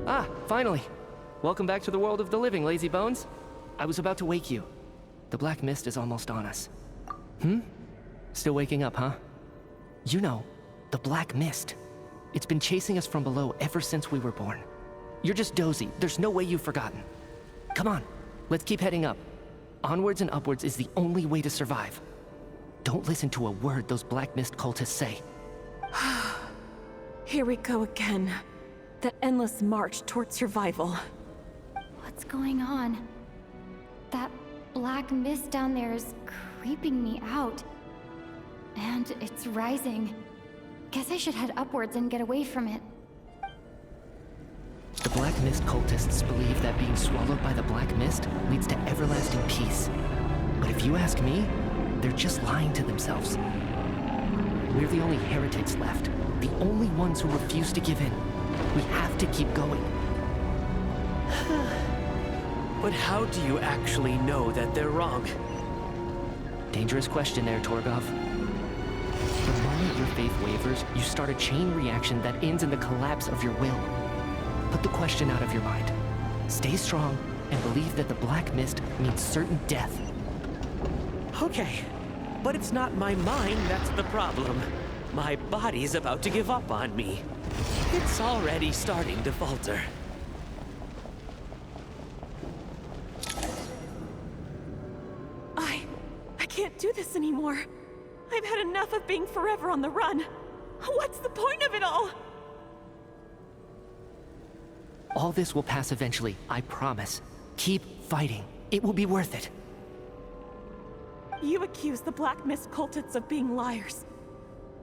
Ah, finally. Welcome back to the world of the living, lazy bones. I was about to wake you. The black mist is almost on us. Still waking up, huh? You know, the black mist. It's been chasing us from below ever since we were born. You're just dozy. There's no way you've forgotten. Come on, let's keep heading up. Onwards and upwards is the only way to survive. Don't listen to a word those black mist cultists say. Here we go again. The endless march toward survival. What's going on? That black mist down there is creeping me out. And it's rising. Guess I should head upwards and get away from it. The black mist cultists believe that being swallowed by the black mist leads to everlasting peace. But if you ask me, they're just lying to themselves. We're the only heretics left, the only ones who refuse to give in. We have to keep going. But how do you actually know that they're wrong? Dangerous question there, Torgov. The moment your faith wavers, you start a chain reaction that ends in the collapse of your will. Put the question out of your mind. Stay strong and believe that the black mist means certain death. Okay, but it's not my mind that's the problem. My body's about to give up on me. It's already starting to falter. I can't do this anymore. I've had enough of being forever on the run. What's the point of it all? All this will pass eventually, I promise. Keep fighting. It will be worth it. You accuse the Black Mist cultists of being liars.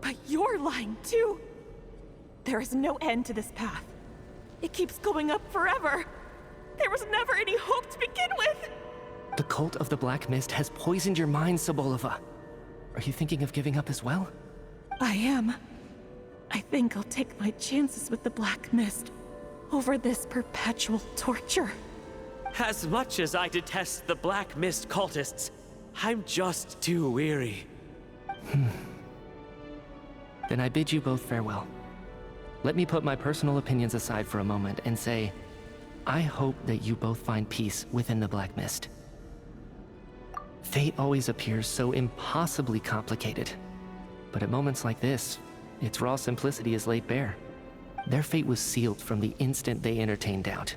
But you're lying too. There is no end to this path. It keeps going up forever. There was never any hope to begin with. The cult of the Black Mist has poisoned your mind, Sobolova. Are you thinking of giving up as well? I am. I think I'll take my chances with the Black Mist over this perpetual torture. As much as I detest the Black Mist cultists, I'm just too weary. Then I bid you both farewell. Let me put my personal opinions aside for a moment and say, I hope that you both find peace within the Black Mist. Fate always appears so impossibly complicated. But at moments like this, its raw simplicity is laid bare. Their fate was sealed from the instant they entertained doubt.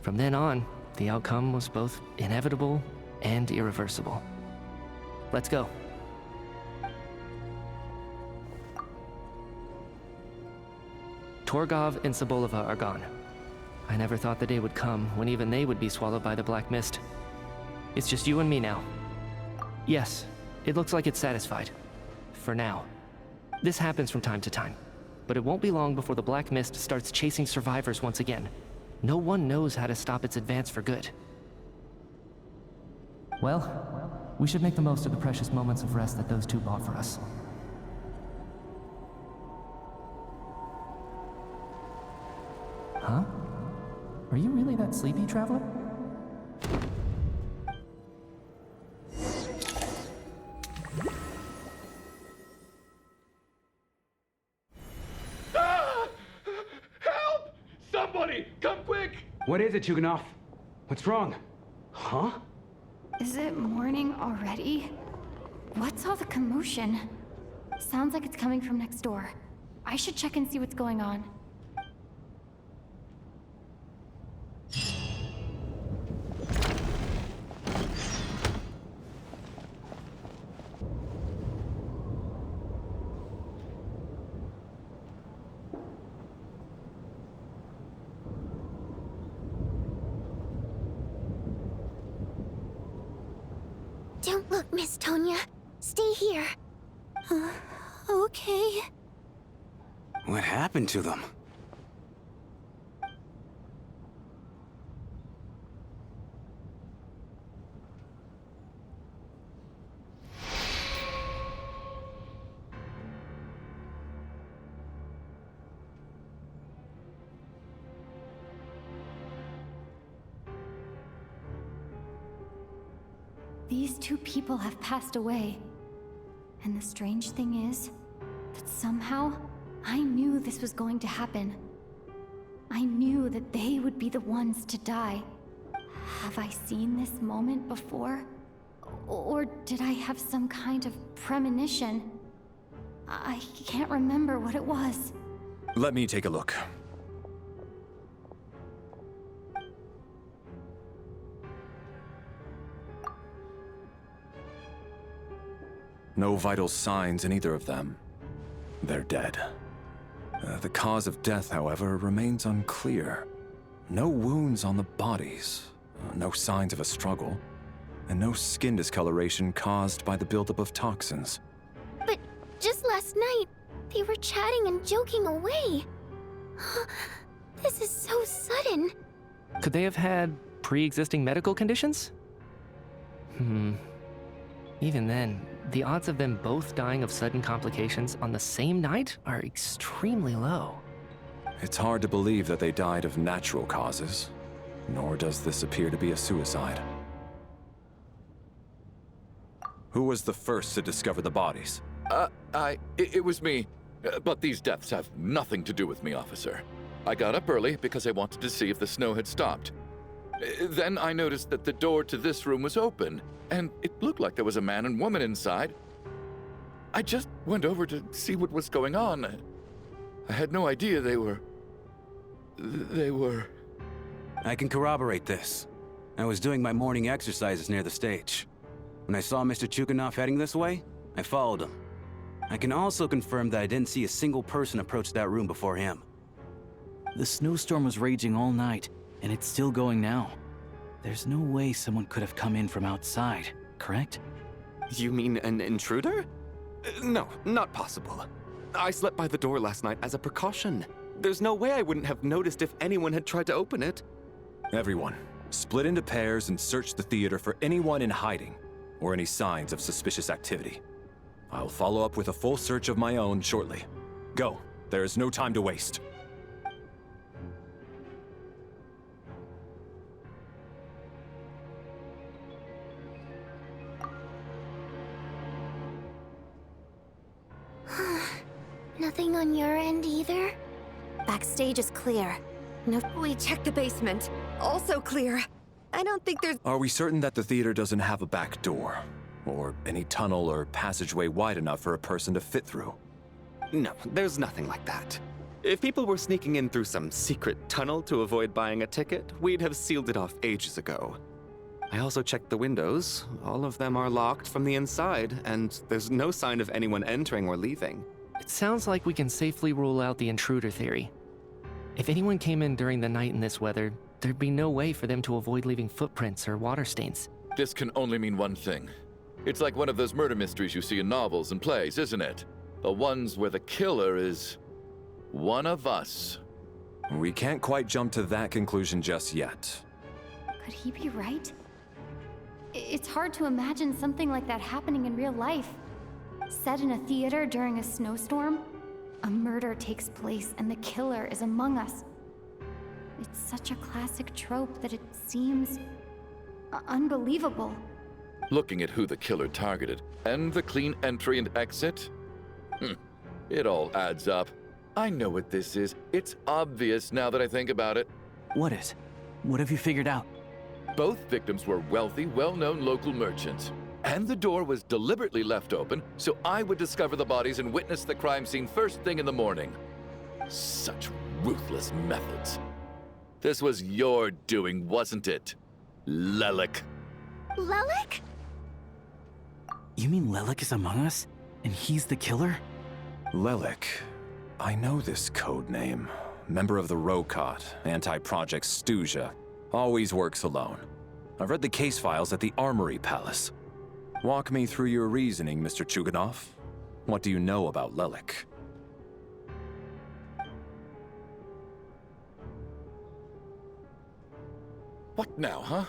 From then on, the outcome was both inevitable and irreversible. Let's go. Torgov and Sobolova are gone. I never thought the day would come when even they would be swallowed by the Black Mist. It's just you and me now. Yes, it looks like it's satisfied. For now. This happens from time to time. But it won't be long before the Black Mist starts chasing survivors once again. No one knows how to stop its advance for good. Well, we should make the most of the precious moments of rest that those two bought for us. Huh? Are you really that sleepy, traveler? Help! Somebody, come quick! What is it, Chuganov? What's wrong? Huh? Is it morning already? What's all the commotion? Sounds like it's coming from next door. I should check and see what's going on. Don't look, Miss Tonya. Stay here. Okay. What happened to them? These two people have passed away. And the strange thing is that somehow I knew this was going to happen. I knew that they would be the ones to die. Have I seen this moment before? Or did I have some kind of premonition? I can't remember what it was. Let me take a look. No vital signs in either of them. They're dead. The cause of death, however, remains unclear. No wounds on the bodies, no signs of a struggle, and no skin discoloration caused by the buildup of toxins. But just last night, they were chatting and joking away. This is so sudden. Could they have had pre-existing medical conditions? Even then, the odds of them both dying of sudden complications on the same night are extremely low. It's hard to believe that they died of natural causes, nor does this appear to be a suicide. Who was the first to discover the bodies? It was me. But these deaths have nothing to do with me, officer. I got up early because I wanted to see if the snow had stopped. Then I noticed that the door to this room was open, and it looked like there was a man and woman inside. I just went over to see what was going on. I had no idea they were... I can corroborate this. I was doing my morning exercises near the stage. When I saw Mr. Chuganov heading this way, I followed him. I can also confirm that I didn't see a single person approach that room before him. The snowstorm was raging all night, and it's still going now. There's no way someone could have come in from outside, correct? You mean an intruder? No, not possible. I slept by the door last night as a precaution. There's no way I wouldn't have noticed if anyone had tried to open it. Everyone, split into pairs and search the theater for anyone in hiding, or any signs of suspicious activity. I'll follow up with a full search of my own shortly. Go, there is no time to waste. Nothing on your end either? Backstage is clear. No, we checked the basement. Also clear. I don't think there's... Are we certain that the theater doesn't have a back door? Or any tunnel or passageway wide enough for a person to fit through? No, there's nothing like that. If people were sneaking in through some secret tunnel to avoid buying a ticket, we'd have sealed it off ages ago. I also checked the windows. All of them are locked from the inside, and there's no sign of anyone entering or leaving. It sounds like we can safely rule out the intruder theory. If anyone came in during the night in this weather, there'd be no way for them to avoid leaving footprints or water stains. This can only mean one thing. It's like one of those murder mysteries you see in novels and plays, isn't it? The ones where the killer is... one of us. We can't quite jump to that conclusion just yet. Could he be right? It's hard to imagine something like that happening in real life. Set in a theater during a snowstorm, a murder takes place and the killer is among us. It's such a classic trope that it seems unbelievable. Looking at who the killer targeted, and the clean entry and exit, it all adds up. I know what this is. It's obvious now that I think about it. What is? What have you figured out? Both victims were wealthy, well-known local merchants. And the door was deliberately left open so I would discover the bodies and witness the crime scene first thing in the morning. Such ruthless methods. This was your doing, wasn't it, Lelik? Lelik? You mean Lelik is among us? And he's the killer? Lelik. I know this code name. Member of the Rokot, anti-Project Stuja. Always works alone. I've read the case files at the Armory Palace. Walk me through your reasoning, Mr. Chuganov. What do you know about Lelik? What now, huh?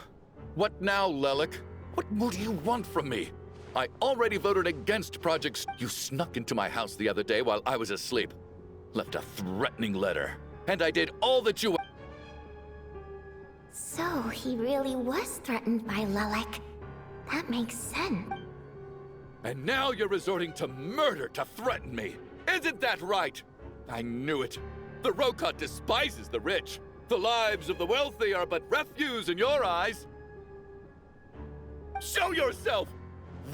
What now, Lelik? What more do you want from me? I already voted against Project You snuck into my house the other day while I was asleep. Left a threatening letter. And I did all that you... So he really was threatened by Lelik. That makes sense. And now you're resorting to murder to threaten me. Isn't that right? I knew it. The Rokot despises the rich. The lives of the wealthy are but refuse in your eyes. Show yourself!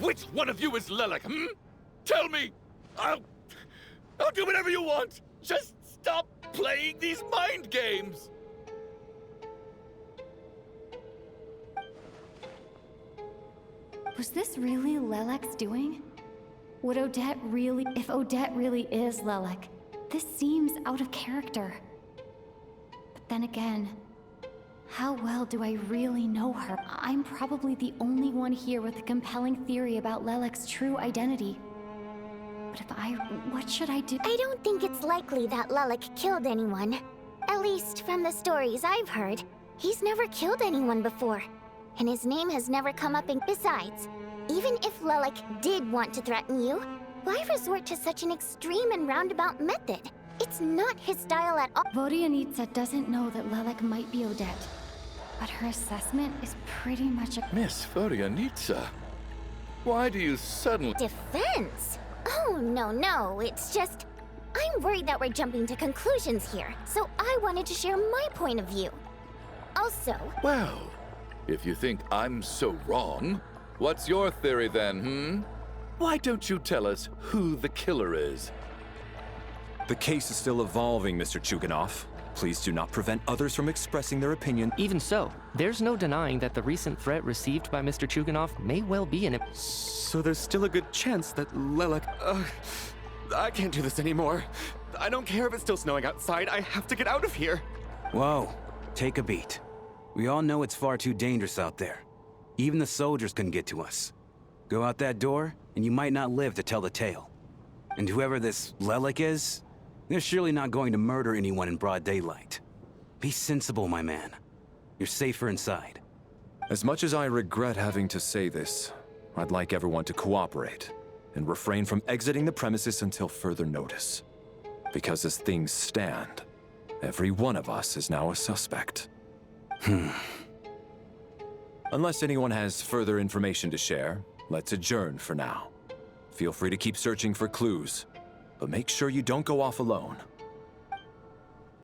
Which one of you is Lelek, Tell me! I'll do whatever you want! Just stop playing these mind games! Was this really Lelek's doing? Would Odette really... If Odette really is Lelek, this seems out of character. But then again, how well do I really know her? I'm probably the only one here with a compelling theory about Lelek's true identity. But if what should I do? I don't think it's likely that Lelek killed anyone. At least from the stories I've heard. He's never killed anyone before. And his name has never come up in... Besides, even if Lelek did want to threaten you, why resort to such an extreme and roundabout method? It's not his style at all. Vodyanitsa doesn't know that Lelek might be Odette. But her assessment is pretty much a... Miss Vodyanitsa, why do you suddenly... Defense? Oh, no, it's just... I'm worried that we're jumping to conclusions here, so I wanted to share my point of view. Also... Well, if you think I'm so wrong, what's your theory then, Why don't you tell us who the killer is? The case is still evolving, Mr. Chuganov. Please do not prevent others from expressing their opinion. Even so, there's no denying that the recent threat received by Mr. Chuganov may well be an... So there's still a good chance that Lelek... I can't do this anymore. I don't care if it's still snowing outside. I have to get out of here. Whoa, take a beat. We all know it's far too dangerous out there. Even the soldiers couldn't get to us. Go out that door, and you might not live to tell the tale. And whoever this Lelek is, they're surely not going to murder anyone in broad daylight. Be sensible, my man. You're safer inside. As much as I regret having to say this, I'd like everyone to cooperate and refrain from exiting the premises until further notice. Because as things stand, every one of us is now a suspect. Unless anyone has further information to share, let's adjourn for now. Feel free to keep searching for clues, but make sure you don't go off alone.